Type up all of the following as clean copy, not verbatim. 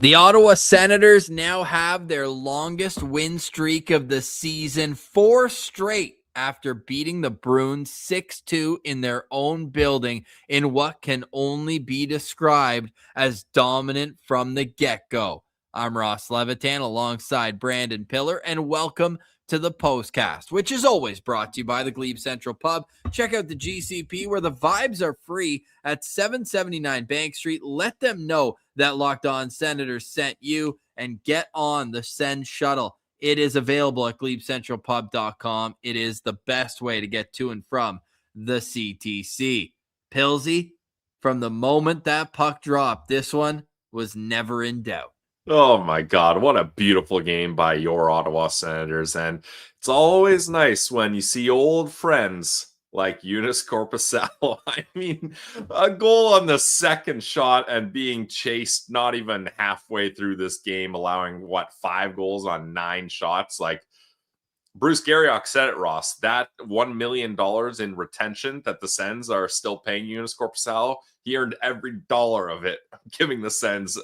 The Ottawa Senators now have their longest win streak of the season, 4 straight after beating the Bruins 6-2 in their own building in what can only be described as dominant from the get-go. I'm Ross Levitan alongside Brandon Piller, and welcome to the postcast, which is always brought to you by the Glebe Central Pub. Check out the GCP where the vibes are free at 779 Bank Street. Let them know that Locked On Senators sent you and get on the Send Shuttle. It is available at GlebeCentralPub.com. It is the best way to get to and from the CTC. Pilsy, from the moment that puck dropped, this one was never in doubt. Oh my God, what a beautiful game by your Ottawa Senators. And it's always nice when you see old friends like Joonas Korpisalo. I mean, a goal on the second shot and being chased not even halfway through this game, allowing, 5 goals on 9 shots? Like, Bruce Garriock said it, Ross, that $1 million in retention that the Sens are still paying Joonas Korpisalo, he earned every dollar of it, giving the Sens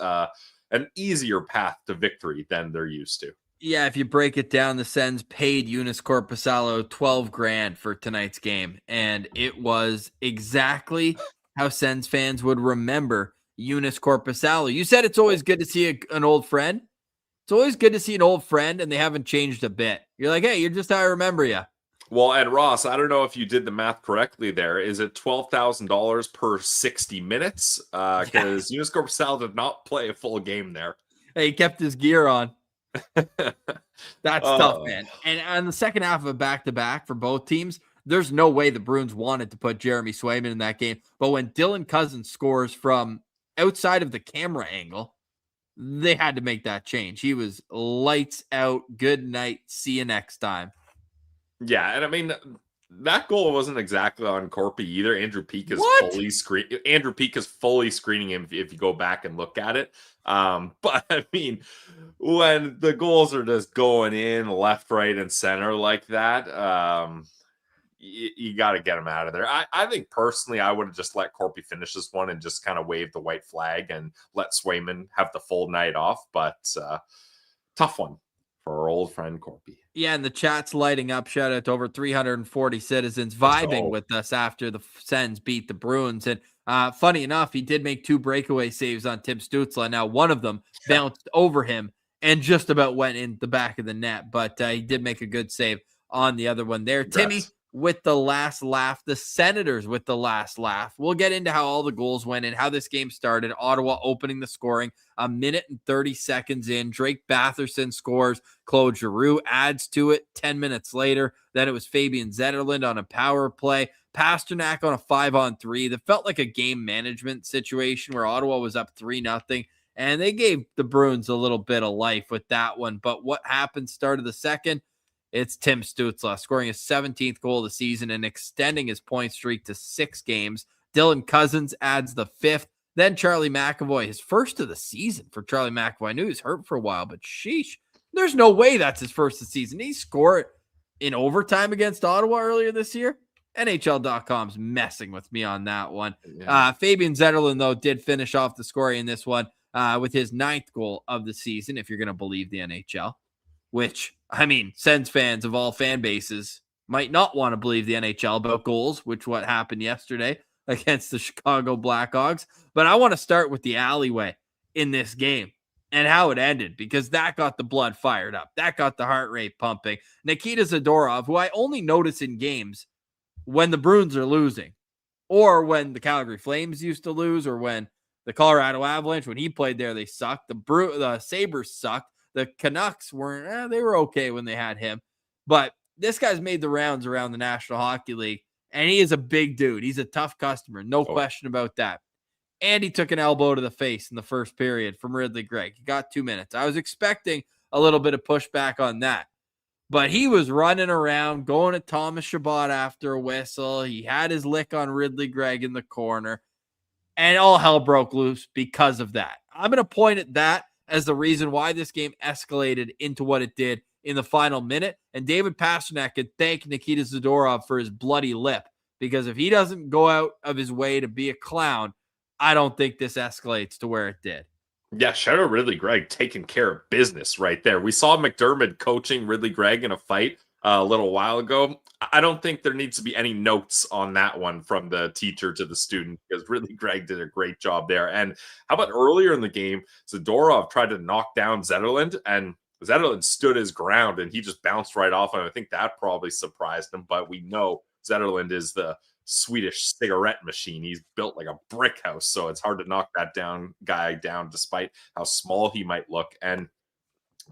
an easier path to victory than they're used to. Yeah, if you break it down, the Sens paid Joonas Korpisalo $12,000 for tonight's game, and it was exactly how Sens fans would remember Joonas Korpisalo. You said it's always good to see an old friend. It's always good to see an old friend, and they haven't changed a bit. You're like, hey, you're just how I remember you. Well, and Ross, I don't know if you did the math correctly there. Is it $12,000 per 60 minutes? Because Joonas Korpisalo did not play a full game there. Hey, he kept his gear on. That's tough, man. And on the second half of a back-to-back for both teams, there's no way the Bruins wanted to put Jeremy Swayman in that game. But when Dylan Cousins scores from outside of the camera angle, they had to make that change. He was lights out. Good night. See you next time. Yeah, and I mean, that goal wasn't exactly on Korpi either. Andrew Peeke is fully screening him if you go back and look at it. But I mean, when the goals are just going in left, right, and center like that, you got to get him out of there. I think personally, I would have just let Korpi finish this one and just kind of wave the white flag and let Swayman have the full night off. But tough one for our old friend Korpi. Yeah, and the chat's lighting up. Shout out to over 340 citizens vibing with us after the Sens beat the Bruins. And funny enough, he did make 2 breakaway saves on Tim Stützle. Now, one of them bounced over him and just about went in the back of the net. But he did make a good save on the other one there. Congrats. Timmy with the last laugh. The Senators with the last laugh. We'll get into how all the goals went and how this game started. Ottawa opening the scoring a minute and 30 seconds in. Drake Batherson scores. Claude Giroux adds to it 10 minutes later. Then it was Fabian Zetterlund on a power play. Pasternak on a 5-on-3. That felt like a game management situation where Ottawa was up 3-0. And they gave the Bruins a little bit of life with that one. But what happened start of the second? It's Tim Stützle scoring his 17th goal of the season and extending his point streak to 6 games. Dylan Cousins adds the 5th. Then Charlie McAvoy, his first of the season for Charlie McAvoy. I knew he was hurt for a while, but sheesh. There's no way that's his first of the season. He scored in overtime against Ottawa earlier this year. NHL.com's messing with me on that one. Yeah. Fabian Zetterlund, though, did finish off the scoring in this one with his 9th goal of the season, if you're going to believe the NHL. Which, I mean, Sens fans of all fan bases might not want to believe the NHL about goals, which what happened yesterday against the Chicago Blackhawks. But I want to start with the alleyway in this game and how it ended, because that got the blood fired up. That got the heart rate pumping. Nikita Zadorov, who I only notice in games when the Bruins are losing, or when the Calgary Flames used to lose, or when the Colorado Avalanche, when he played there, they sucked. The Sabres sucked. The Canucks weren't, they were okay when they had him. But this guy's made the rounds around the National Hockey League, and he is a big dude. He's a tough customer, no question about that. And he took an elbow to the face in the first period from Ridley Gregg. He got 2 minutes. I was expecting a little bit of pushback on that. But he was running around, going at Thomas Chabot after a whistle. He had his lick on Ridley Gregg in the corner. And all hell broke loose because of that. I'm going to point at that as the reason why this game escalated into what it did in the final minute. And David Pasternak could thank Nikita Zadorov for his bloody lip, because if he doesn't go out of his way to be a clown, I don't think this escalates to where it did. Yeah, shout out Ridley Gregg taking care of business right there. We saw McDermott coaching Ridley Gregg in a fight a little while ago. I don't think there needs to be any notes on that one from the teacher to the student because Ridley Gregg did a great job there. And how about earlier in the game, Zadorov tried to knock down Zetterlund and Zetterlund stood his ground and he just bounced right off. And I think that probably surprised him, but we know Zetterlund is the Swedish cigarette machine. He's built like a brick house, so it's hard to knock that guy down despite how small he might look. And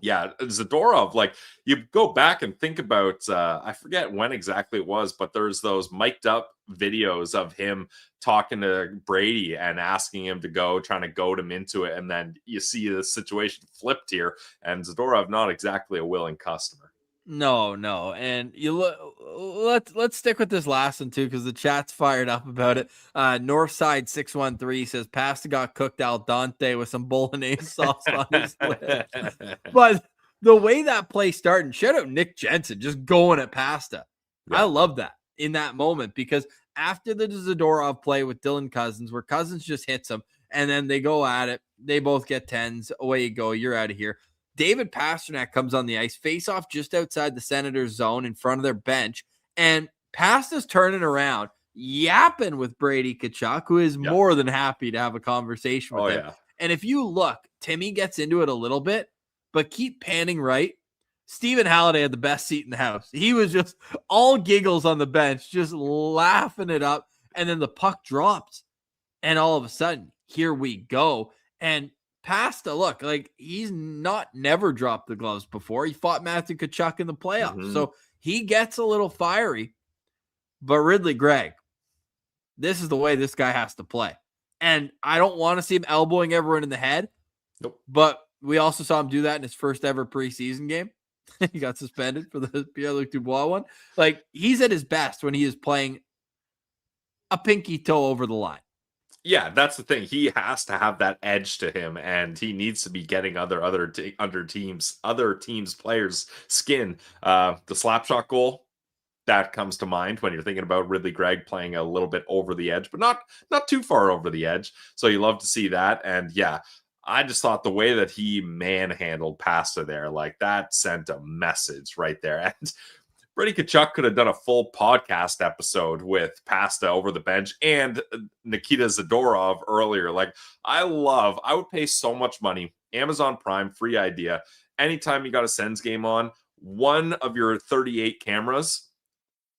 yeah, Zadorov, like you go back and think about, I forget when exactly it was, but there's those mic'd up videos of him talking to Brady and asking him to go, trying to goad him into it. And then you see the situation flipped here, and Zadorov not exactly a willing customer. No, and you look. Let's stick with this last one too, because the chat's fired up about it. Northside 613 says Pasta got cooked al dente with some bolognese sauce on his lips. But the way that play started, shout out Nick Jensen just going at Pasta. Yeah. I love that in that moment because after the Zadorov play with Dylan Cousins, where Cousins just hits him, and then they go at it, they both get 10s. Away you go. You're out of here. David Pastrnak comes on the ice, face off just outside the Senators zone in front of their bench, and Pasta's turning around, yapping with Brady Tkachuk, who is more than happy to have a conversation with him. Yeah. And if you look, Timmy gets into it a little bit, but keep panning right. Stephen Halliday had the best seat in the house. He was just all giggles on the bench, just laughing it up, and then the puck drops, and all of a sudden, here we go. And Pasta, look, like he's never dropped the gloves before. He fought Matthew Tkachuk in the playoffs. So he gets a little fiery. But Ridley Gregg, this is the way this guy has to play. And I don't want to see him elbowing everyone in the head. Nope. But we also saw him do that in his first ever preseason game. He got suspended for the Pierre-Luc Dubois one. Like, he's at his best when he is playing a pinky toe over the line. Yeah, that's the thing. He has to have that edge to him, and he needs to be getting other teams players' skin. The slapshot goal that comes to mind when you're thinking about Ridley Gregg playing a little bit over the edge, but not too far over the edge. So you love to see that, and yeah, I just thought the way that he manhandled Pasta there, like that sent a message right there. And Brady Tkachuk could have done a full podcast episode with Pasta over the bench and Nikita Zadorov earlier. Like, I would pay so much money. Amazon Prime, free idea. Anytime you got a Sens game on, one of your 38 cameras,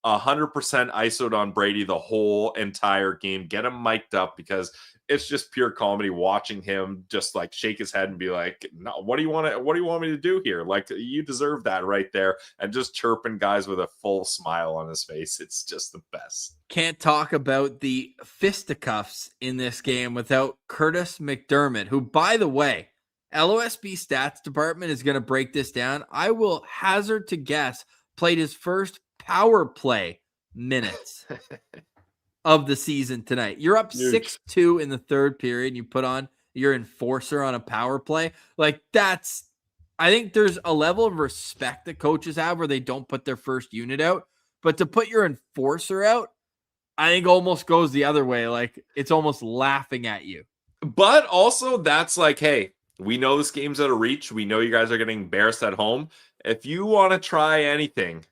100% ISO'd on Brady the whole entire game. Get him mic'd up because it's just pure comedy watching him just like shake his head and be like, no, what do you want me to do here? Like, you deserve that right there. And just chirping guys with a full smile on his face. It's just the best. Can't talk about the fisticuffs in this game without Curtis McDermott, who, by the way, LOSB stats department is going to break this down. I will hazard to guess played his first power play minutes of the season tonight. You're up 6-2 in the third period. You put on your enforcer on a power play. Like, I think there's a level of respect that coaches have where they don't put their first unit out, but to put your enforcer out, I think almost goes the other way. Like, it's almost laughing at you. But also that's like, hey, we know this game's out of reach. We know you guys are getting embarrassed at home. If you want to try anything,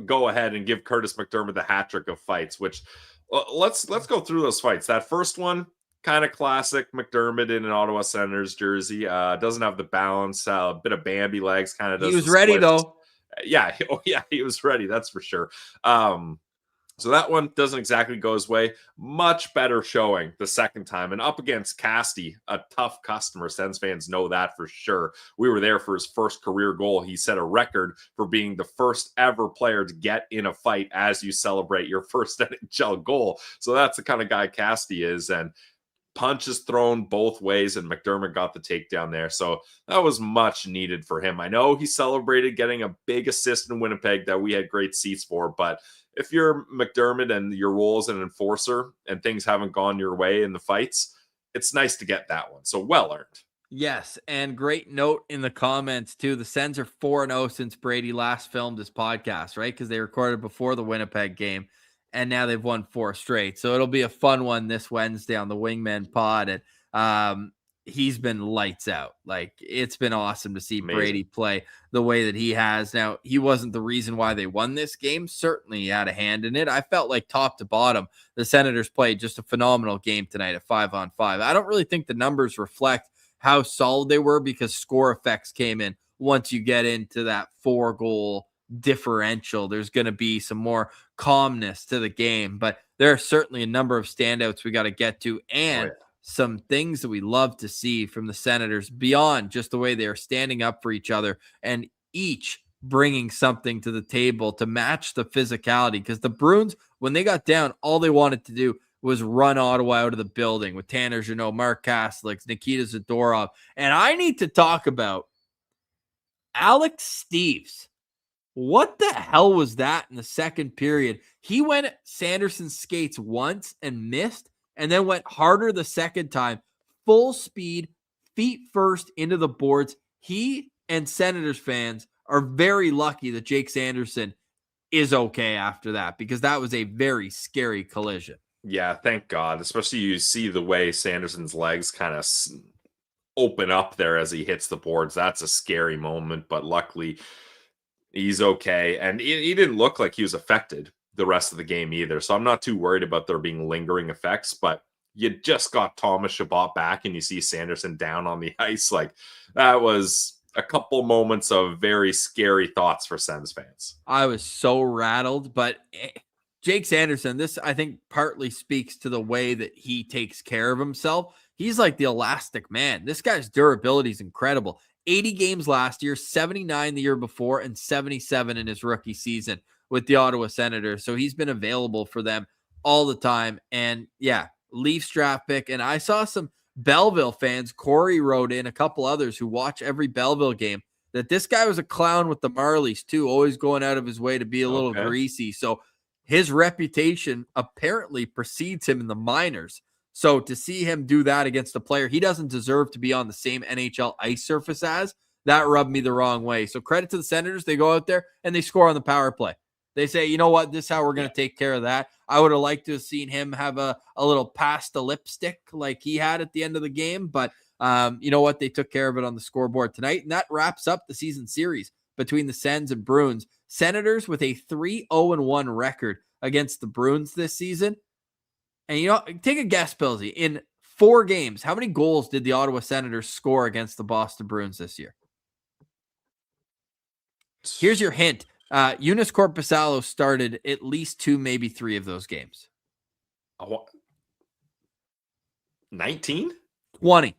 go ahead and give Curtis McDermott the hat trick of fights, which let's go through those fights. That first one, kind of classic McDermott in an Ottawa Senators jersey. Doesn't have the balance, a bit of Bambi legs, kind of does. He was ready though. Yeah. Oh yeah, he was ready. That's for sure. So that one doesn't exactly go his way. Much better showing the second time. And up against Casty, a tough customer. Sens fans know that for sure. We were there for his first career goal. He set a record for being the first ever player to get in a fight as you celebrate your first NHL goal. So that's the kind of guy Casty is. And punches thrown both ways, and McDermott got the takedown there. So that was much needed for him. I know he celebrated getting a big assist in Winnipeg that we had great seats for, but if you're McDermott and your role as an enforcer and things haven't gone your way in the fights, it's nice to get that one. So well earned. Yes, and great note in the comments too. The Sens are 4-0 since Brady last filmed his podcast, right? Because they recorded before the Winnipeg game, and now they've won 4 straight. So it'll be a fun one this Wednesday on the Wingman Pod. And he's been lights out. Like, it's been awesome to see Amazing. Brady play the way that he has. Now, he wasn't the reason why they won this game. Certainly he had a hand in it. I felt like top to bottom, the Senators played just a phenomenal game tonight at 5-on-5. I don't really think the numbers reflect how solid they were because score effects came in. Once you get into that 4-goal differential, there's going to be some more calmness to the game. But there are certainly a number of standouts we got to get to, and some things that we love to see from the Senators beyond just the way they are standing up for each other and each bringing something to the table to match the physicality. Because the Bruins, when they got down, all they wanted to do was run Ottawa out of the building with Tanner Jeannot, Mark Kastelik, Nikita Zadorov. And I need to talk about Alex Steeves. What the hell was that in the second period? He went at Sanderson's skates once and missed, and then went harder the second time, full speed, feet first into the boards. He and Senators fans are very lucky that Jake Sanderson is okay after that, because that was a very scary collision. Yeah, thank God. Especially you see the way Sanderson's legs kind of open up there as he hits the boards. That's a scary moment, but luckily he's okay. And he didn't look like he was affected the rest of the game either. So I'm not too worried about there being lingering effects, but you just got Thomas Chabot back and you see Sanderson down on the ice. Like, that was a couple moments of very scary thoughts for Sens fans. I was so rattled, but Jake Sanderson, this I think partly speaks to the way that he takes care of himself. He's like the elastic man. This guy's durability is incredible. 80 games last year, 79 the year before, and 77 in his rookie season with the Ottawa Senators. So he's been available for them all the time. And yeah, Leafs draft pick. And I saw some Belleville fans, Corey wrote in, a couple others who watch every Belleville game, that this guy was a clown with the Marlies too, always going out of his way to be a little greasy. So his reputation apparently precedes him in the minors. So to see him do that against a player he doesn't deserve to be on the same NHL ice surface as, that rubbed me the wrong way. So credit to the Senators. They go out there and they score on the power play. They say, you know what, this is how we're going to take care of that. I would have liked to have seen him have a little pasta lipstick like he had at the end of the game. But you know what? They took care of it on the scoreboard tonight. And that wraps up the season series between the Sens and Bruins. Senators with a 3-0-1 record against the Bruins this season. And, you know, take a guess, Pilsy. In 4 games, how many goals did the Ottawa Senators score against the Boston Bruins this year? Here's your hint. Joonas Korpisalo started at least 2, maybe 3 of those games. 19? 20.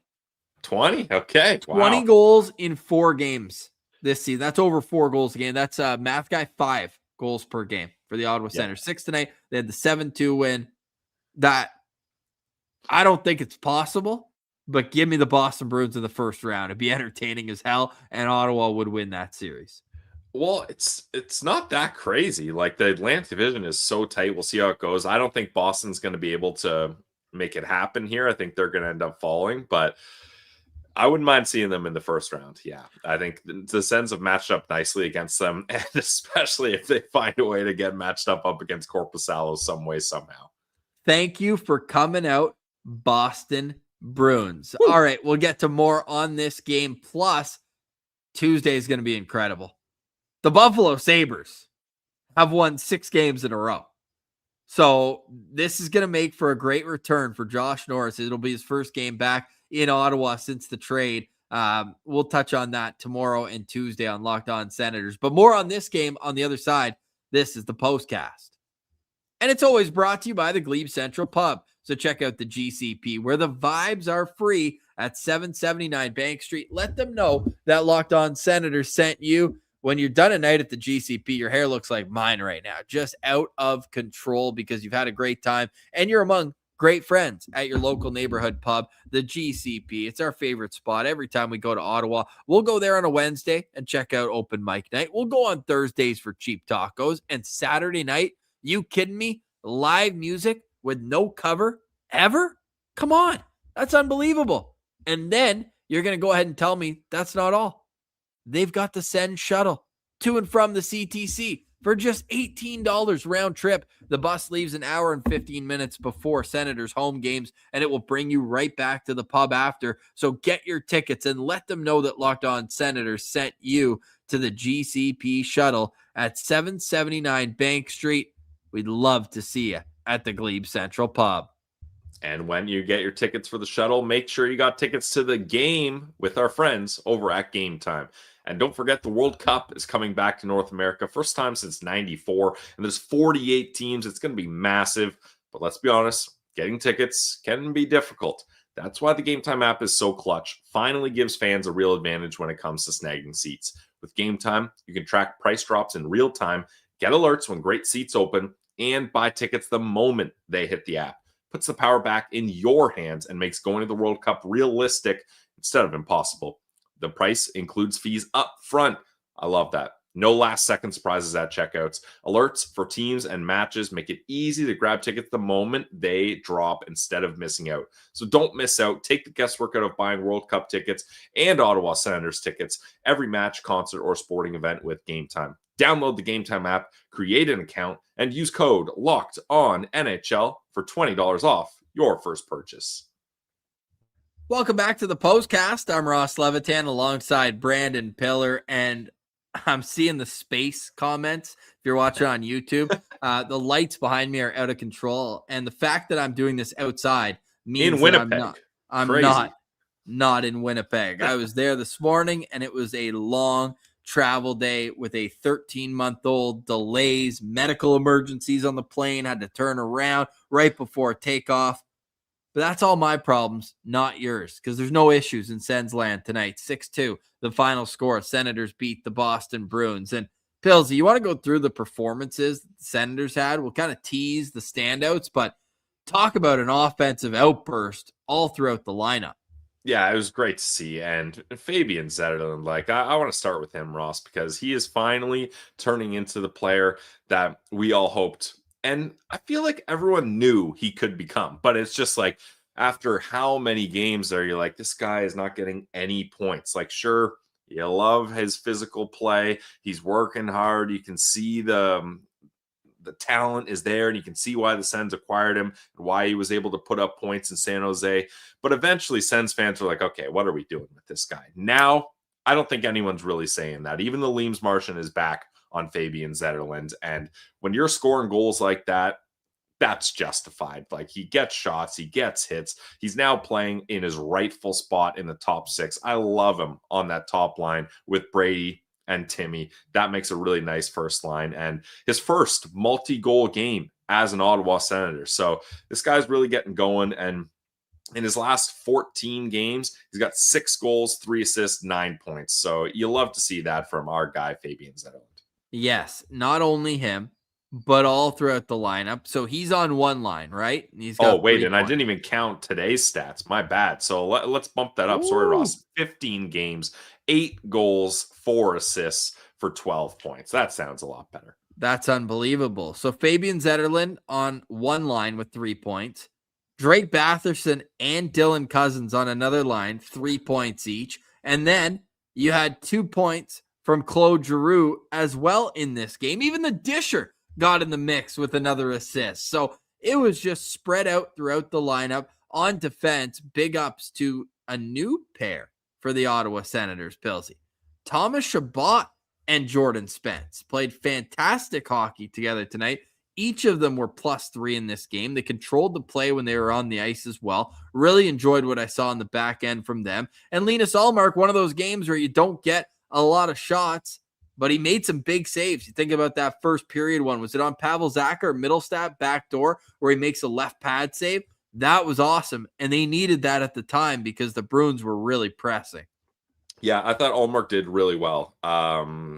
20? Okay. 20 goals in 4 games this season. That's over 4 goals a game. That's math guy, 5 goals per game for the Ottawa Senators. 6 tonight. They had the 7-2 win. That, I don't think it's possible, but give me the Boston Bruins in the first round. It'd be entertaining as hell, and Ottawa would win that series. Well, it's not that crazy. Like, the Atlantic Division is so tight. We'll see how it goes. I don't think Boston's going to be able to make it happen here. I think they're going to end up falling, but I wouldn't mind seeing them in the first round. Yeah, I think the Sens have matched up nicely against them, and especially if they find a way to get matched up against Korpisalo some way, somehow. Thank you for coming out, Boston Bruins. Woo. All right, we'll get to more on this game. Plus, Tuesday is going to be incredible. The Buffalo Sabres have won 6 games in a row. So this is going to make for a great return for Josh Norris. It'll be his first game back in Ottawa since the trade. We'll touch on that tomorrow and Tuesday on Locked On Senators. But more on this game on the other side. This is the postcast. And it's always brought to you by the Glebe Central Pub. So check out the GCP, where the vibes are free at 779 Bank Street. Let them know that Locked On Senators sent you. When you're done at night at the GCP, your hair looks like mine right now, just out of control because you've had a great time and you're among great friends at your local neighborhood pub, the GCP. It's our favorite spot. Every time we go to Ottawa, we'll go there on a Wednesday and check out open mic night. We'll go on Thursdays for cheap tacos, and Saturday night, you kidding me? Live music with no cover ever? Come on. That's unbelievable. And then you're going to go ahead and tell me that's not all. They've got the Sens shuttle to and from the CTC. for just $18 round trip. The bus leaves an hour and 15 minutes before Senators home games, and it will bring you right back to the pub after. So get your tickets and let them know that Locked On Senators sent you to the GCP shuttle at 779 Bank Street. We'd love to see you at the Glebe Central Pub. And when you get your tickets for the shuttle, make sure you got tickets to the game with our friends over at Game Time. And don't forget, the World Cup is coming back to North America. First time since 94. And there's 48 teams. It's going to be massive. But let's be honest, getting tickets can be difficult. That's why the Game Time app is so clutch. Finally gives fans a real advantage when it comes to snagging seats. With Game Time, you can track price drops in real time, get alerts when great seats open, and buy tickets the moment they hit the app. Puts the power back in your hands and makes going to the World Cup realistic instead of impossible. The price includes fees up front. I love that. No last second surprises at checkouts. Alerts for teams and matches make it easy to grab tickets the moment they drop instead of missing out. So don't miss out. Take the guesswork out of buying World Cup tickets and Ottawa Senators tickets, every match, concert, or sporting event with Game Time. Download the Game Time app, create an account, and use code LOCKEDONNHL for $20 off your first purchase. Welcome back to the postcast. I'm Ross Levitan alongside Brandon Piller, and I'm seeing the space comments. If you're watching on YouTube, the lights behind me are out of control, and the fact that I'm doing this outside means in Winnipeg. that I'm not in Winnipeg. I was there this morning, and it was a long travel day with a 13-month-old, delays, medical emergencies on the plane, had to turn around right before takeoff. But that's all my problems, not yours, because there's no issues in Sens land tonight. 6-2, the final score. Senators beat the Boston Bruins. And Pillsy, you want to go through the performances the Senators had? We'll kind of tease the standouts, but talk about an offensive outburst all throughout the lineup. Yeah, it was great to see. And Fabian Zetterlund, like, I want to start with him, Ross, because he is finally turning into the player that we all hoped. And I feel like everyone knew he could become. But it's just like, after how many games there, you're like, this guy is not getting any points. Like, sure, you love his physical play. He's working hard. You can see the talent is there, and you can see why the Sens acquired him and why he was able to put up points in San Jose. But eventually, Sens fans are like, okay, what are we doing with this guy? Now, I don't think anyone's really saying that. Even the Leams Martian is back on Fabian Zetterlund. And when you're scoring goals like that, that's justified. Like, he gets shots, he gets hits. He's now playing in his rightful spot in the top six. I love him on that top line with Brady and Timmy. That makes a really nice first line, and his first multi-goal game as an Ottawa Senator. So this guy's really getting going, and in his last 14 games, he's got 6 goals, 3 assists, 9 points. So you love to see that from our guy, Fabian Zetterlund. Yes, not only him, but all throughout the lineup. So he's on one line, right? He's got I didn't even count today's stats. My bad. So let's bump that up. Ooh. Sorry, Ross. 15 games, 8 goals, 4 assists for 12 points. That sounds a lot better. That's unbelievable. So Fabian Zetterlund on one line with 3 points. Drake Batherson and Dylan Cousins on another line, 3 points each. And then you had 2 points from Claude Giroux as well in this game. Even the Disher got in the mix with another assist. So it was just spread out throughout the lineup. On defense, big ups to a new pair for the Ottawa Senators, Pilsy. Thomas Chabot and Jordan Spence played fantastic hockey together tonight. Each of them were +3 in this game. They controlled the play when they were on the ice as well. Really enjoyed what I saw on the back end from them. And Linus Ullmark, one of those games where you don't get a lot of shots, but he made some big saves. You think about that first period one. Was it on Pavel Zacha or Middlestat backdoor where he makes a left pad save? That was awesome. And they needed that at the time because the Bruins were really pressing. Yeah, I thought Ullmark did really well.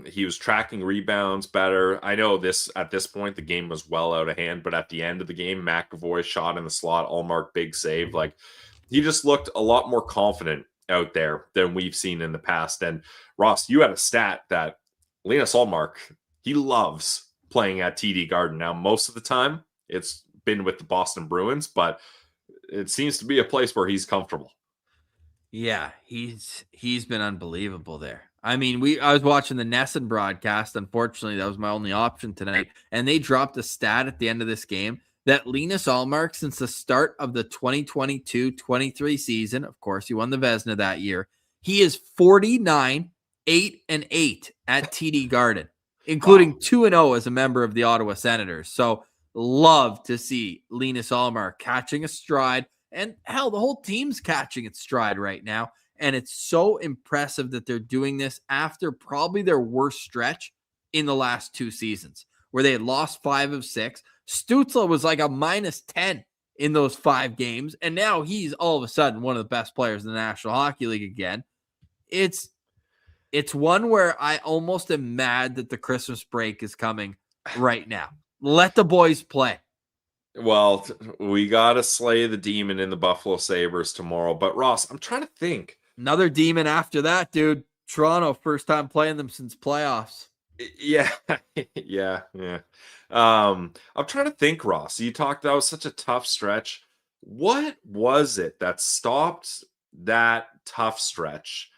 He was tracking rebounds better. I know at this point, the game was well out of hand, but at the end of the game, McAvoy shot in the slot, Ullmark big save. Like, he just looked a lot more confident out there than we've seen in the past. And Ross, you had a stat that Linus Ullmark, he loves playing at TD Garden. Now, most of the time, it's been with the Boston Bruins, but it seems to be a place where he's comfortable. Yeah, he's been unbelievable there. I mean, I was watching the Nesson broadcast. Unfortunately, that was my only option tonight. And they dropped a stat at the end of this game that Linus Ullmark, since the start of the 2022-23 season, of course, he won the Vezina that year, he is 49, 8-8 at TD Garden, including 2-0 as a member of the Ottawa Senators. So love to see Linus Ullmark catching a stride. And hell, the whole team's catching its stride right now. And it's so impressive that they're doing this after probably their worst stretch in the last 2 seasons, where they had lost 5 of 6. Stützle was like a -10 in those 5 games. And now he's all of a sudden one of the best players in the National Hockey League again. It's one where I almost am mad that the Christmas break is coming right now. Let the boys play. Well, we got to slay the demon in the Buffalo Sabres tomorrow. But Ross, I'm trying to think. Another demon after that, dude. Toronto, first time playing them since playoffs. Yeah. yeah. I'm trying to think, Ross. That was such a tough stretch. What was it that stopped that tough stretch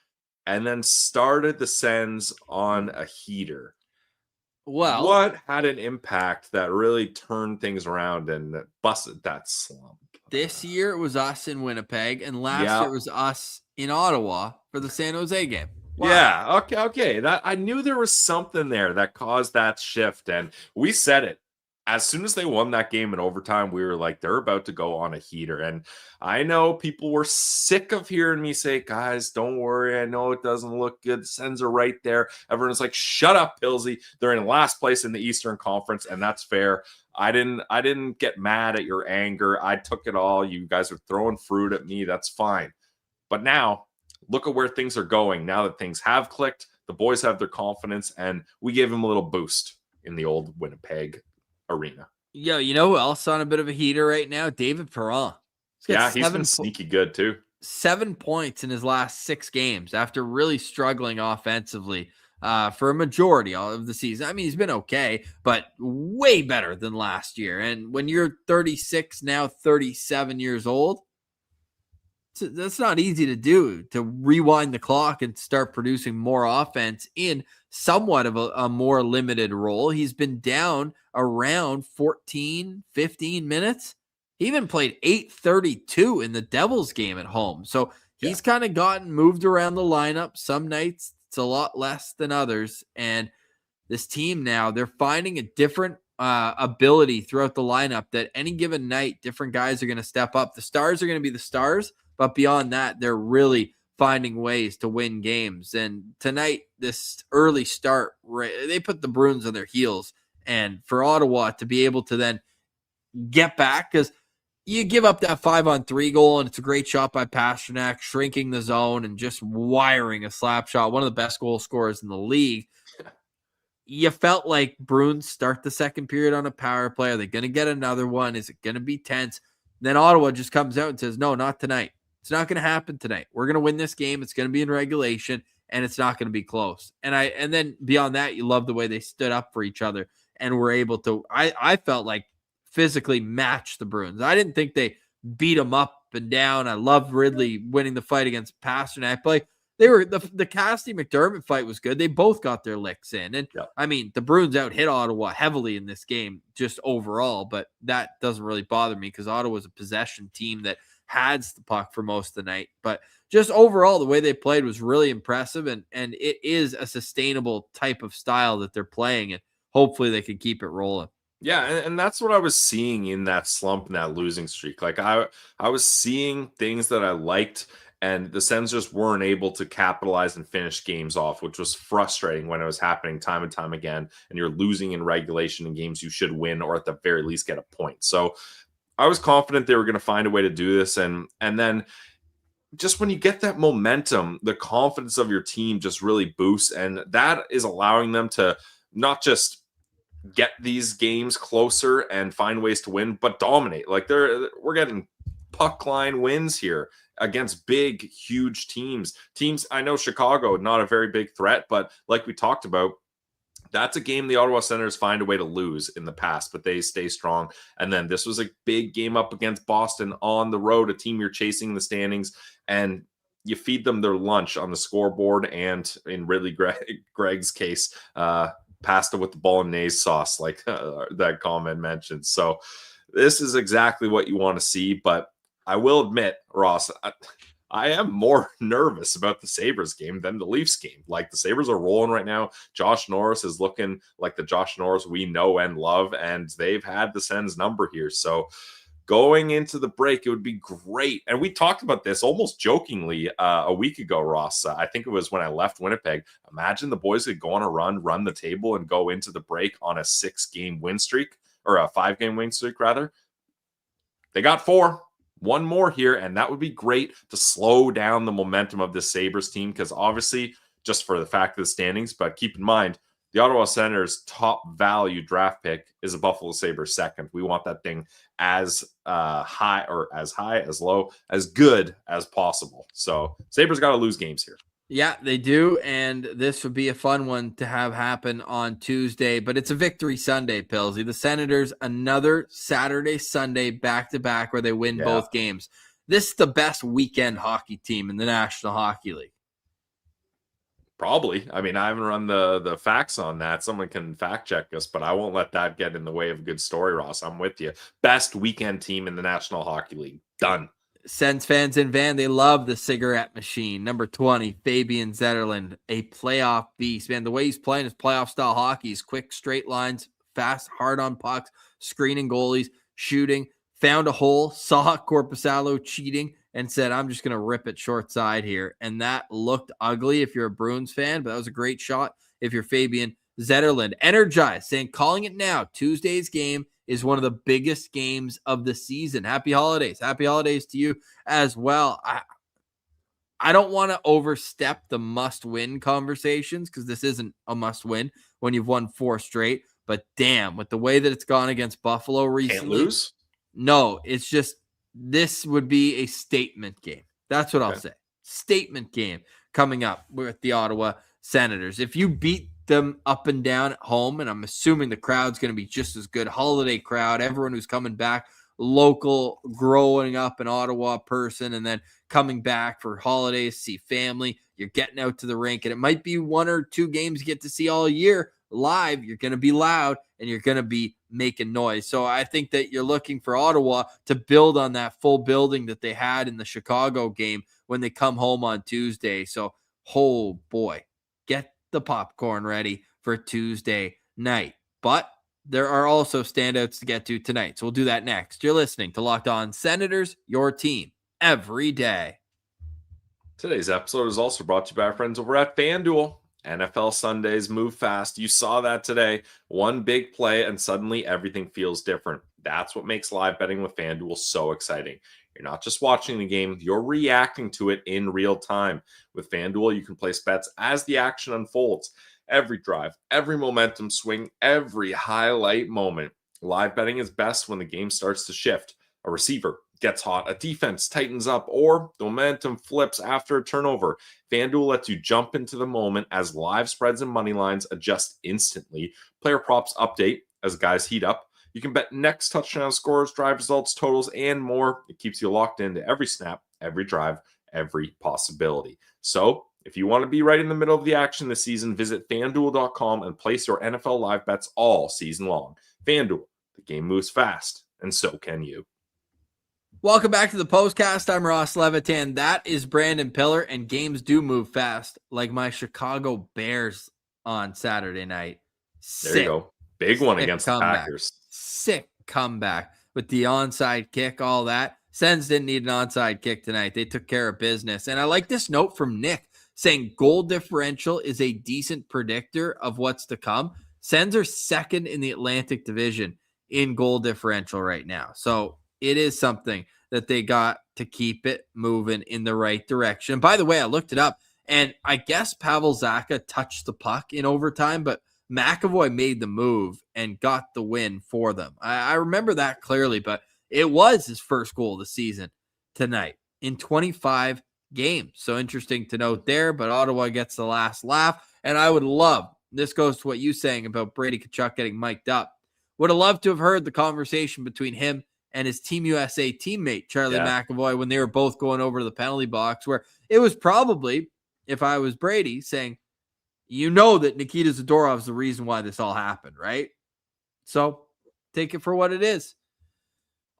and then started the Sens on a heater? Well, what had an impact that really turned things around and busted that slump? This year it was us in Winnipeg, and last year it was us in Ottawa for the San Jose game. Wow. Yeah, okay. That I knew there was something there that caused that shift, and we said it. As soon as they won that game in overtime, we were like, they're about to go on a heater. And I know people were sick of hearing me say, guys, don't worry. I know it doesn't look good. The Sens are right there. Everyone's like, shut up, Pillsy. They're in last place in the Eastern Conference, and that's fair. I didn't get mad at your anger. I took it all. You guys are throwing fruit at me. That's fine. But now, look at where things are going. Now that things have clicked, the boys have their confidence, and we gave them a little boost in the old Winnipeg arena. Yo, you know who else on a bit of a heater right now? David Perron. He's been sneaky good too. 7 points in his last 6 games after really struggling offensively for a majority of the season. I mean, he's been okay, but way better than last year. And when you're 36, now 37 years old, that's not easy to do, to rewind the clock and start producing more offense in somewhat of a more limited role. He's been down around 14, 15 minutes. He even played 8:32 in the Devils game at home. So he's kind of gotten moved around the lineup. Some nights it's a lot less than others. And this team now, they're finding a different ability throughout the lineup that any given night, different guys are going to step up. The stars are going to be the stars. But beyond that, they're really finding ways to win games. And tonight, this early start, they put the Bruins on their heels. And for Ottawa to be able to then get back, because you give up that 5-on-3 goal, and it's a great shot by Pastrnak, shrinking the zone and just wiring a slap shot, one of the best goal scorers in the league. You felt like Bruins start the second period on a power play. Are they going to get another one? Is it going to be tense? Then Ottawa just comes out and says, no, not tonight. It's not going to happen tonight. We're going to win this game. It's going to be in regulation, and it's not going to be close. And then beyond that, you love the way they stood up for each other and were able to, I felt like, physically match the Bruins. I didn't think they beat them up and down. I loved Ridley winning the fight against Pastrnak. But they were the Cassidy McDermott fight was good. They both got their licks in. And I mean, the Bruins out hit Ottawa heavily in this game, just overall, but that doesn't really bother me because Ottawa's a possession team that had the puck for most of the night. But just overall, the way they played was really impressive, and it is a sustainable type of style that they're playing, and hopefully they can keep it rolling. Yeah, and that's what I was seeing in that slump and that losing streak. Like I was seeing things that I liked, and the Sens just weren't able to capitalize and finish games off, which was frustrating when it was happening time and time again, and you're losing in regulation in games you should win or at the very least get a point. So I was confident they were going to find a way to do this, and then just when you get that momentum, the confidence of your team just really boosts, and that is allowing them to not just get these games closer and find ways to win, but dominate. Like we're getting puck line wins here against big, huge teams. I know Chicago, not a very big threat, but like we talked about, that's a game the Ottawa Senators find a way to lose in the past, but they stay strong. And then this was a big game up against Boston on the road, a team you're chasing in the standings. And you feed them their lunch on the scoreboard, and in Ridley Gregg's case, pasta with the bolognese sauce, like that comment mentioned. So this is exactly what you want to see. But I will admit, Ross, I am more nervous about the Sabres game than the Leafs game. Like, the Sabres are rolling right now. Josh Norris is looking like the Josh Norris we know and love, and they've had the Sens number here. So going into the break, it would be great. And we talked about this almost jokingly a week ago, Ross. I think it was when I left Winnipeg. Imagine the boys could go on a run the table, and go into the break on a 6-game win streak, or a 5-game win streak, rather. They got 4. One more here, and that would be great to slow down the momentum of the Sabres team, because obviously, just for the fact of the standings, but keep in mind, the Ottawa Senators' top value draft pick is a Buffalo Sabres second. We want that thing as high, as low, as good as possible. So Sabres got to lose games here. Yeah, they do, and this would be a fun one to have happen on Tuesday, but it's a victory Sunday, Pillsy. The Senators, another Saturday, Sunday, back-to-back where they win both games. This is the best weekend hockey team in the National Hockey League. Probably. I mean, I haven't run the facts on that. Someone can fact check us, but I won't let that get in the way of a good story, Ross. I'm with you. Best weekend team in the National Hockey League. Done. Sens fans in Van, they love the cigarette machine. Number 20, Fabian Zetterlund, a playoff beast. Man, the way he's playing is playoff-style hockey. He's quick, straight lines, fast, hard on pucks, screening goalies, shooting, found a hole, saw Korpisalo cheating, and said, I'm just going to rip it short side here. And that looked ugly if you're a Bruins fan, but that was a great shot if you're Fabian Zetterlund. Energized, saying, calling it now, Tuesday's game is one of the biggest games of the season. Happy holidays. Happy holidays to you as well. I don't want to overstep the must-win conversations, because this isn't a must-win when you've won 4 straight. But damn, with the way that it's gone against Buffalo recently. Can't lose? No, it's just, this would be a statement game. That's what I'll say. Statement game coming up with the Ottawa Senators. If you beat them up and down at home, and I'm assuming the crowd's going to be just as good, holiday crowd, everyone who's coming back, local, growing up in Ottawa person, and then coming back for holidays, see family, you're getting out to the rink, and it might be 1 or 2 games you get to see all year live. You're going to be loud, and you're going to be making noise. So I think that you're looking for Ottawa to build on that full building that they had in the Chicago game when they come home on Tuesday. So, oh boy, get the popcorn ready for Tuesday night. But there are also standouts to get to tonight, so we'll do that next. You're listening to Locked On Senators, your team every day. Today's episode is also brought to you by our friends over at FanDuel. NFL Sundays move fast. You saw that today. One big play, and suddenly everything feels different. That's what makes live betting with FanDuel so exciting. You're not just watching the game, you're reacting to it in real time. With FanDuel, you can place bets as the action unfolds. Every drive, every momentum swing, every highlight moment. Live betting is best when the game starts to shift. A receiver gets hot, a defense tightens up, or the momentum flips after a turnover. FanDuel lets you jump into the moment as live spreads and money lines adjust instantly. Player props update as guys heat up. You can bet next touchdown scores, drive results, totals, and more. It keeps you locked into every snap, every drive, every possibility. So if you want to be right in the middle of the action this season, visit FanDuel.com and place your NFL live bets all season long. FanDuel, the game moves fast, and so can you. Welcome back to the postcast. I'm Ross Levitan. That is Brandon Piller, and games do move fast, like my Chicago Bears on Saturday night. There you go. Big one against the Packers. Sick comeback with the onside kick, all that. Sens didn't need an onside kick tonight. They took care of business. And I like this note from Nick saying goal differential is a decent predictor of what's to come. Sens are second in the Atlantic Division in goal differential right now. So it is something that they got to keep it moving in the right direction. By the way, I looked it up, and I guess Pavel Zacha touched the puck in overtime, but McAvoy made the move and got the win for them. I remember that clearly, but it was his first goal of the season tonight in 25 games. So interesting to note there, but Ottawa gets the last laugh. And I would love, this goes to what you saying about Brady Tkachuk getting mic'd up. Would have loved to have heard the conversation between him and his Team USA teammate, Charlie Yeah. McAvoy, when they were both going over to the penalty box, where it was probably, if I was Brady, saying, that Nikita Zadorov is the reason why this all happened, right? So take it for what it is.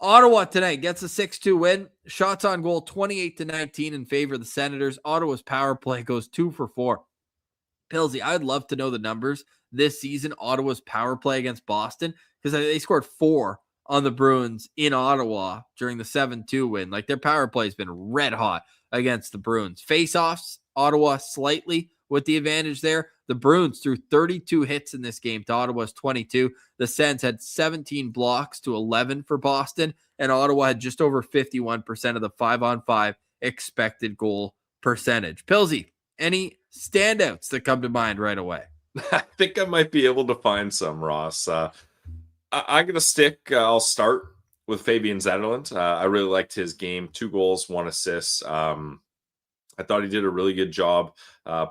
Ottawa tonight gets a 6-2 win. Shots on goal 28-19 in favor of the Senators. Ottawa's power play goes 2 for 4. Pilsy, I'd love to know the numbers this season, Ottawa's power play against Boston, because they scored 4 on the Bruins in Ottawa during the 7-2 win. Like, their power play has been red hot against the Bruins. Face-offs, Ottawa slightly with the advantage there. The Bruins threw 32 hits in this game to Ottawa's 22. The Sens had 17 blocks to 11 for Boston, and Ottawa had just over 51% of the 5-on-5 expected goal percentage. Pilsy, any standouts that come to mind right away? I think I might be able to find some, Ross. I'm going to stick. I'll start with Fabian Zetterlund. I really liked his game. 2 goals, 1 assist. I thought he did a really good job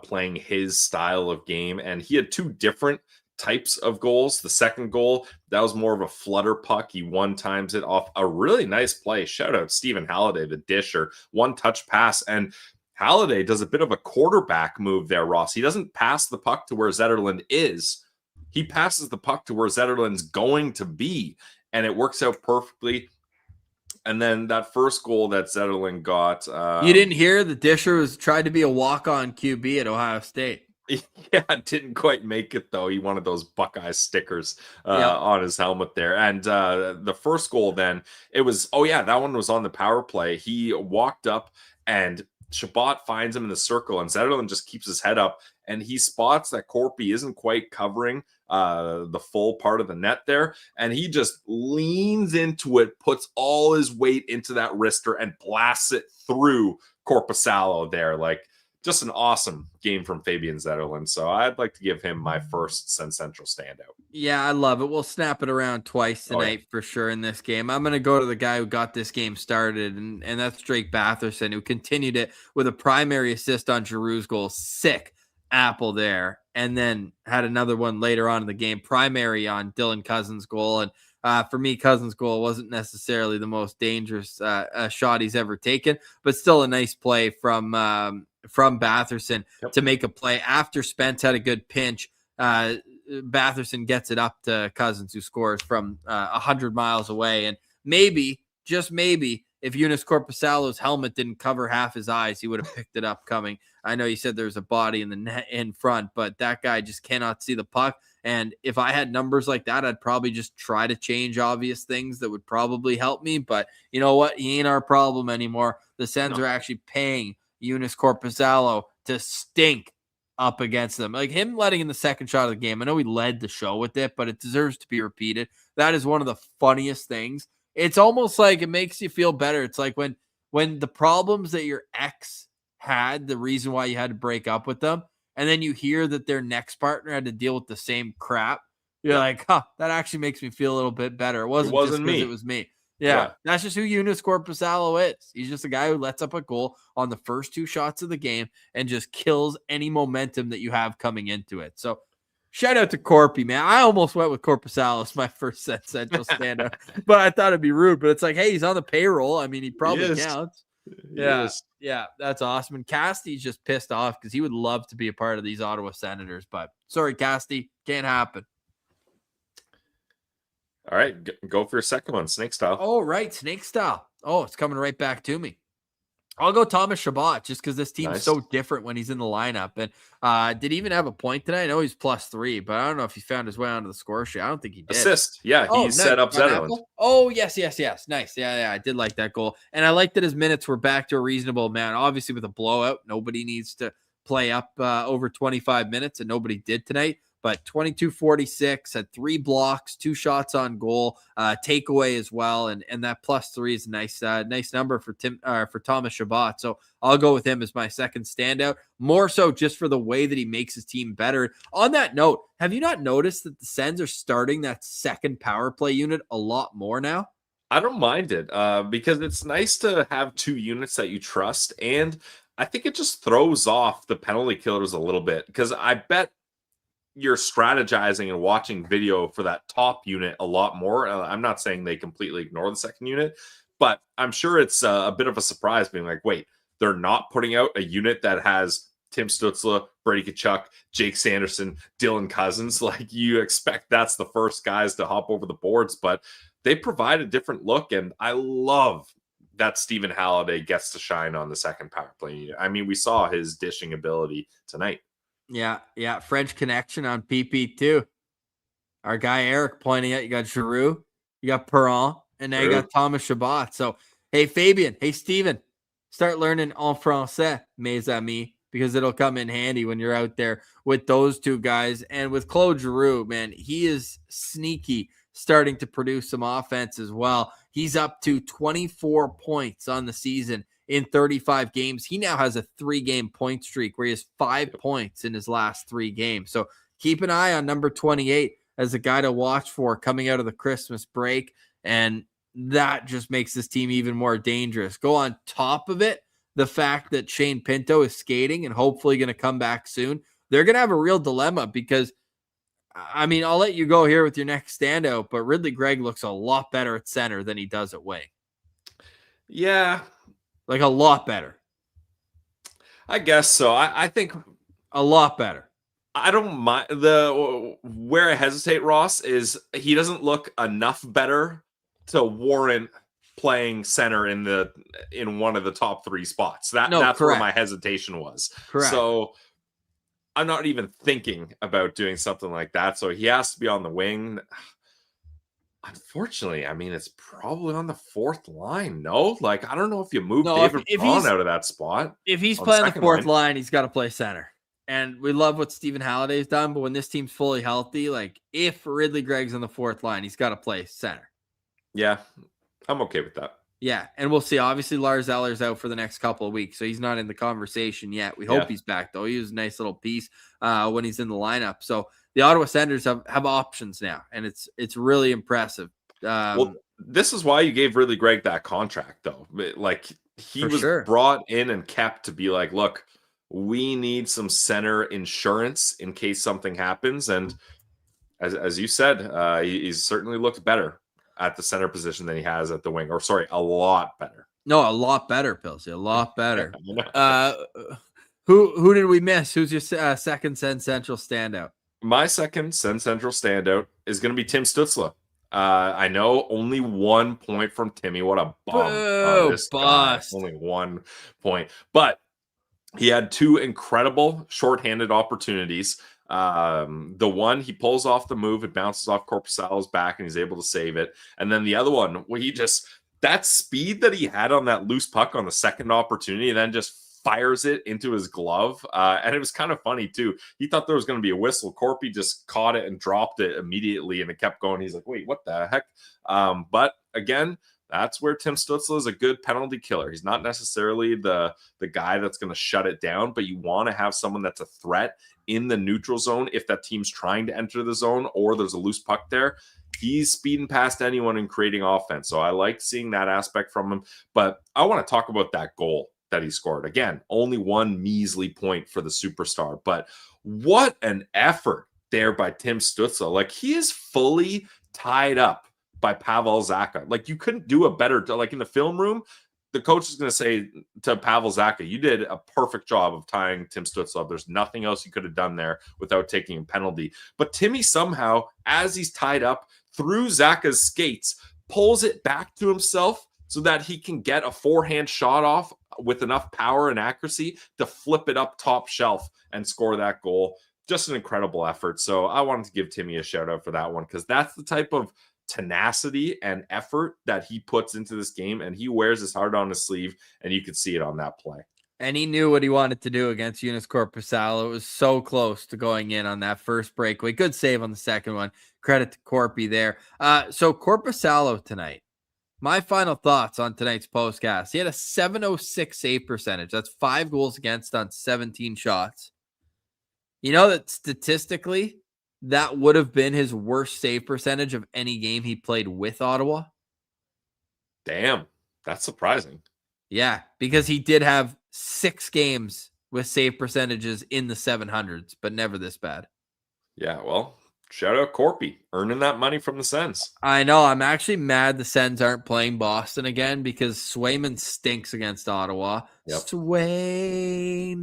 playing his style of game. And he had 2 different types of goals. The second goal, that was more of a flutter puck. He one-times it off a really nice play. Shout out Stephen Halliday, the disher. 1-touch pass. And Halliday does a bit of a quarterback move there, Ross. He doesn't pass the puck to where Zetterlund is. He passes the puck to where Zetterlund's going to be, and it works out perfectly. And then that first goal that Zetterlund got. You didn't hear the disher tried to be a walk-on QB at Ohio State. Yeah, didn't quite make it, though. He wanted those Buckeye stickers on his helmet there. And the first goal then, it was, that one was on the power play. He walked up and Shabbat finds him in the circle, and Zetterlund just keeps his head up, and he spots that Korpi isn't quite covering the full part of the net there, and he just leans into it, puts all his weight into that wrister, and blasts it through Korpisalo there. Like, just an awesome game from Fabian Zetterlund. So I'd like to give him my first SensCentral standout. Yeah, I love it. We'll snap it around twice tonight for sure in this game. I'm going to go to the guy who got this game started, and that's Drake Batherson, who continued it with a primary assist on Giroux's goal. Sick apple there. And then had another one later on in the game, primary on Dylan Cousins' goal. And for me, Cousins' goal wasn't necessarily the most dangerous shot he's ever taken, but still a nice play from Batherson to make a play after Spence had a good pinch. Batherson gets it up to Cousins, who scores from 100 miles away. And maybe, just maybe, if Joonas Korpisalo's helmet didn't cover half his eyes, he would have picked it up coming. I know you said there's a body in the net in front, but that guy just cannot see the puck. And if I had numbers like that, I'd probably just try to change obvious things that would probably help me. But you know what? He ain't our problem anymore. The Sens are actually paying Joonas Korpisalo to stink up against them. Like him letting in the second shot of the game. I know he led the show with it, but it deserves to be repeated. That is one of the funniest things. It's almost like it makes you feel better. It's like when the problems that your ex had, the reason why you had to break up with them, and then you hear that their next partner had to deal with the same crap. You're like, that actually makes me feel a little bit better. It wasn't just because it was me. Yeah, that's just who Joonas Korpisalo is. He's just a guy who lets up a goal on the first 2 shots of the game and just kills any momentum that you have coming into it. So shout out to Korpi, man. I almost went with Korpisalo as my first SensCentral standout, but I thought it'd be rude. But it's like, hey, he's on the payroll. I mean, he probably counts. Yeah, that's awesome. And Casty's just pissed off because he would love to be a part of these Ottawa Senators. But sorry, Casty, can't happen. All right, go for your second one, snake style. Oh, right, snake style. Oh, it's coming right back to me. I'll go Thomas Chabot just because this team's so different when he's in the lineup. And did he even have a point tonight? I know he's +3, but I don't know if he found his way onto the score sheet. I don't think he did. Assist. Yeah, he set up Zetterlund. Oh, yes. Nice. Yeah, I did like that goal. And I like that his minutes were back to a reasonable amount. Obviously, with a blowout, nobody needs to play up over 25 minutes, and nobody did tonight. But 22-46, had 3 blocks, 2 shots on goal, takeaway as well, and that +3 is a nice number for Thomas Chabot. So I'll go with him as my second standout, more so just for the way that he makes his team better. On that note, have you not noticed that the Sens are starting that second power play unit a lot more now? I don't mind it because it's nice to have 2 units that you trust, and I think it just throws off the penalty killers a little bit because I bet you're strategizing and watching video for that top unit a lot more. I'm not saying they completely ignore the second unit, but I'm sure it's a bit of a surprise being like, wait, they're not putting out a unit that has Tim Stützle, Brady Tkachuk, Jake Sanderson, Dylan Cousins. Like, you expect that's the first guys to hop over the boards, but they provide a different look. And I love that Stephen Halliday gets to shine on the second power play. I mean, we saw his dishing ability tonight. Yeah. French connection on PP2. Our guy Eric pointing out, you got Giroux, you got Perron, and now you got Thomas Chabot. So, hey, Fabian, hey, Steven, start learning en français, mes amis, because it'll come in handy when you're out there with those two guys. And with Claude Giroux, man, he is sneaky, starting to produce some offense as well. He's up to 24 points on the season in 35 games. He now has a 3-game point streak where he has 5 points in his last 3 games. So keep an eye on number 28 as a guy to watch for coming out of the Christmas break. And that just makes this team even more dangerous. Go on top of it, the fact that Shane Pinto is skating and hopefully going to come back soon. They're going to have a real dilemma because, I mean, I'll let you go here with your next standout, but Ridley Gregg looks a lot better at center than he does at wing. Yeah. Like a lot better. I guess so. I think a lot better. I don't mind where I hesitate, Ross, is he doesn't look enough better to warrant playing center in one of the top 3 spots. That's correct. Where my hesitation was. Correct. So I'm not even thinking about doing something like that. So he has to be on the wing. Unfortunately, I mean, it's probably on the 4th line. No, like, I don't know if you move David Braun out of that spot. If he's playing the 4th line, he's got to play center. And we love what Stephen Halliday's done, but when this team's fully healthy, like, if Ridley Gregg's on the 4th line, he's got to play center. Yeah, I'm okay with that. Yeah, and we'll see. Obviously, Lars Eller's out for the next couple of weeks, so he's not in the conversation yet. We hope he's back, though. He was a nice little piece when he's in the lineup. So the Ottawa Senators have options now, and it's really impressive. Well, this is why you gave Ridley Gregg that contract, though. Like, he was brought in and kept to be like, look, we need some center insurance in case something happens. And as you said, he's certainly looked better at the center position than he has at the wing. Or sorry, a lot better. No, a lot better, Pilsy. A lot better. Who did we miss? Who's your second SensCentral standout? My second SensCentral standout is going to be Tim Stützle. I know only 1 point from Timmy. What a bum. This guy. Only 1 point. But he had 2 incredible shorthanded opportunities. The one, he pulls off the move, it bounces off Korpisalo's back, and he's able to save it. And then the other one, where that speed that he had on that loose puck on the second opportunity, and then just fires it into his glove. And it was kind of funny, too. He thought there was going to be a whistle. Korpi just caught it and dropped it immediately, and it kept going. He's like, wait, what the heck? But again, that's where Tim Stützle is a good penalty killer. He's not necessarily the guy that's going to shut it down, but you want to have someone that's a threat in the neutral zone if that team's trying to enter the zone or there's a loose puck there. He's speeding past anyone and creating offense. So I like seeing that aspect from him. But I want to talk about that goal that he scored. Again, only 1 measly point for the superstar. But what an effort there by Tim Stützle. Like, he is fully tied up by Pavel Zacha. Like, you couldn't do a better, like, in the film room, the coach is going to say to Pavel Zacha, you did a perfect job of tying Tim Stützle up. There's nothing else you could have done there without taking a penalty. But Timmy somehow, as he's tied up through Zacha's skates, pulls it back to himself so that he can get a forehand shot off with enough power and accuracy to flip it up top shelf and score that goal. Just an incredible effort. So I wanted to give Timmy a shout out for that one, because that's the type of tenacity and effort that he puts into this game, and he wears his heart on his sleeve, and you could see it on that play. And he knew what he wanted to do against Joonas Korpisalo. It was so close to going in on that first breakaway. Good save on the second one. Credit to Korpi there. So Korpisalo tonight. My final thoughts on tonight's postcast. He had a 706 save percentage. That's 5 goals against on 17 shots. You know that statistically, that would have been his worst save percentage of any game he played with Ottawa. Damn, that's surprising. Yeah, because he did have 6 games with save percentages in the 700s, but never this bad. Yeah, well, shout out Corpy, earning that money from the Sens. I know. I'm actually mad the Sens aren't playing Boston again because Swayman stinks against Ottawa. Yep. Swayman.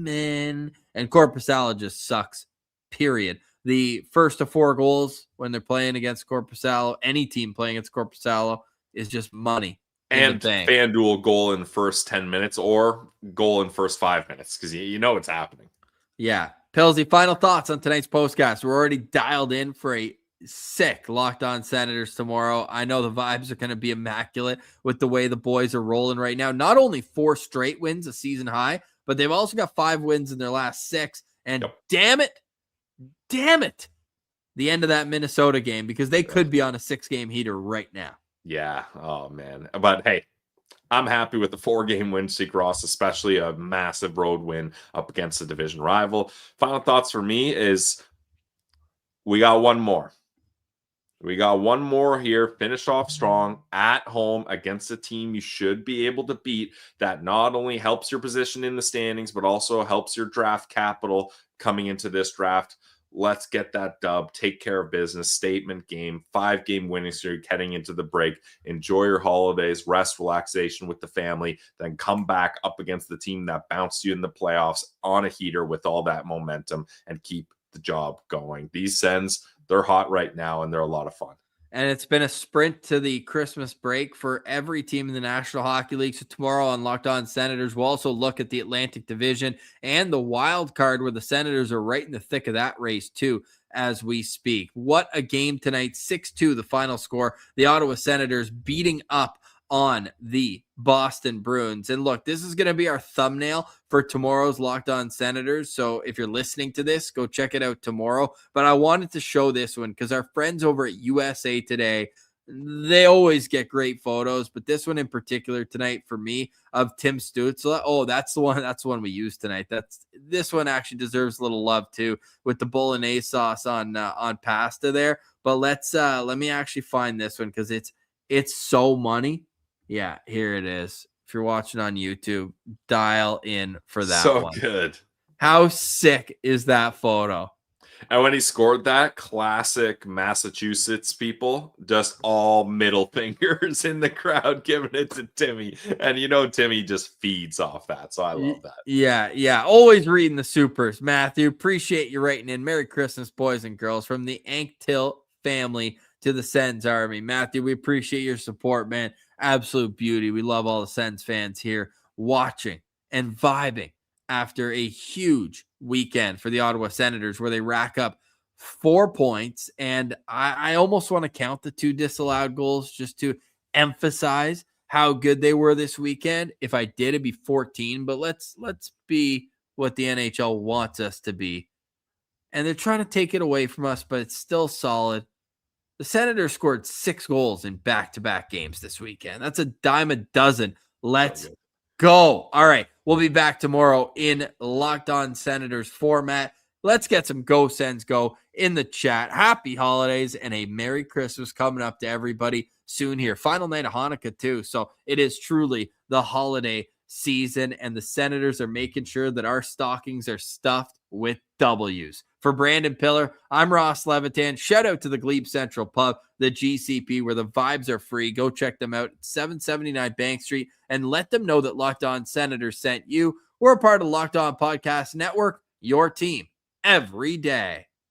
And Korpisalo just sucks, period. The first of 4 goals when they're playing against Korpisalo, any team playing against Korpisalo, is just money in And the bank. FanDuel goal in first 10 minutes or goal in first 5 minutes because you know it's happening. Yeah. Pillsy, final thoughts on tonight's postcast. We're already dialed in for a sick Locked On Senators tomorrow. I know the vibes are going to be immaculate with the way the boys are rolling right now. Not only 4 straight wins, a season high, but they've also got 5 wins in their last 6. And damn it, the end of that Minnesota game, because they could be on a 6-game heater right now. Yeah. Oh, man. But hey, I'm happy with the 4-game win streak, Ross, especially a massive road win up against a division rival. Final thoughts for me is we got one more. We got one more here. Finish off strong at home against a team you should be able to beat that not only helps your position in the standings, but also helps your draft capital coming into this draft. Let's get that dub. Take care of business. Statement game. 5-game winning streak heading into the break. Enjoy your holidays. Rest, relaxation with the family. Then come back up against the team that bounced you in the playoffs on a heater with all that momentum and keep the job going. These Sens, they're hot right now and they're a lot of fun. And it's been a sprint to the Christmas break for every team in the National Hockey League. So tomorrow on Locked On Senators, we'll also look at the Atlantic Division and the wild card where the Senators are right in the thick of that race too as we speak. What a game tonight. 6-2 the final score. The Ottawa Senators beating up on the Boston Bruins. And look, this is going to be our thumbnail for tomorrow's Locked On Senators. So if you're listening to this, go check it out tomorrow. But I wanted to show this one because our friends over at USA Today, they always get great photos, but this one in particular tonight for me of Tim Stützle. Oh, that's the one we used tonight. This one actually deserves a little love too with the bolognese sauce on pasta there. But let me actually find this one because it's so money. Yeah, here it is. If you're watching on YouTube, dial in for that one. So good. How sick is that photo? And when he scored that, classic Massachusetts people, just all middle fingers in the crowd giving it to Timmy. And you know Timmy just feeds off that, so I love that. Yeah. Always reading the supers. Matthew, appreciate you writing in. Merry Christmas, boys and girls, from the Anktil family to the Sens Army. Matthew, we appreciate your support, man. Absolute beauty. We love all the Sens fans here watching and vibing after a huge weekend for the Ottawa Senators where they rack up 4 points. And I almost want to count the 2 disallowed goals just to emphasize how good they were this weekend. If I did, it'd be 14, but let's be what the NHL wants us to be. And they're trying to take it away from us, but it's still solid. The Senators scored 6 goals in back-to-back games this weekend. That's a dime a dozen. Let's go. All right. We'll be back tomorrow in Locked On Senators format. Let's get some Go Sens Go in the chat. Happy holidays and a Merry Christmas coming up to everybody soon here. Final night of Hanukkah too. So it is truly the holiday season and the Senators are making sure that our stockings are stuffed with W's. For Brandon Piller, I'm Ross Levitan. Shout out to the Glebe Central Pub, the GCP, where the vibes are free. Go check them out at 779 Bank Street and let them know that Locked On Senators sent you. We're a part of the Locked On Podcast Network, your team every day.